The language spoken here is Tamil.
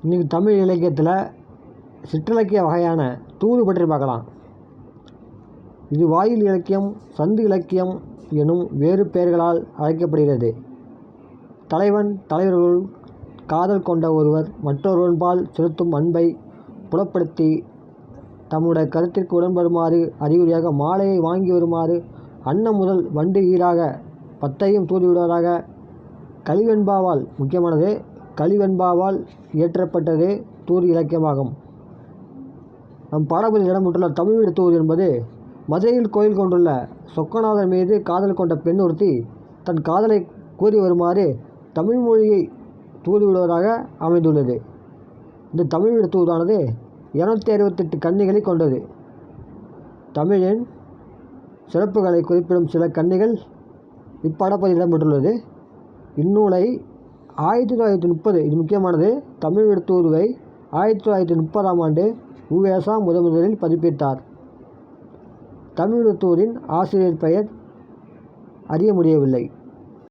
இன்றைக்கி தமிழ் இலக்கியத்தில் சிற்றிலக்கிய வகையான தூது பற்றி பார்க்கலாம். இது வாயில் இலக்கியம், சந்து இலக்கியம் எனும் வேறு பெயர்களால் அழைக்கப்படுகிறது. தலைவன் தலைவர்களுள் காதல் கொண்ட ஒருவர் மற்றொருவன்பால் செலுத்தும் அன்பை புலப்படுத்தி தம்முடைய கருத்திற்கு உடன்படுமாறு அறிகுறியாக மாலையை வாங்கி வருமாறு அன்னம் முதல் வண்டு ஈராக 10ஐயும் தூதுவிடுவதாக கலிவெண்பாவால் முக்கியமானது. கலிவெண்பாவால் இயற்றப்பட்டதே தூது இலக்கியமாகும். நம் பாடப்பகுதியில் இடம்பெற்றுள்ள தமிழ் வீடு தூது என்பது மதுரையில் கோயில் கொண்டுள்ள சொக்கநாதர் மீது காதல் கொண்ட பெண் ஒருத்தி தன் காதலை கூறி வருமாறு தமிழ் மொழியை தூதுவிடுவதாக அமைந்துள்ளது. இந்த தமிழ் வீடு தூதானது 268 கன்னிகளை கொண்டது. தமிழின் சிறப்புகளை குறிப்பிடும் சில கன்னிகள் இப்பாடப்பகுதியில் இடம்பெற்றுள்ளது. இந்நூலை 1930 இது முக்கியமானது. தமிழ் வீடு தூதுவை 1930ஆம் ஆண்டு உ.வே.சா முதலில் பதிப்பித்தார். தமிழ் வீடு தூதின் ஆசிரியர் பெயர் அறிய முடியவில்லை.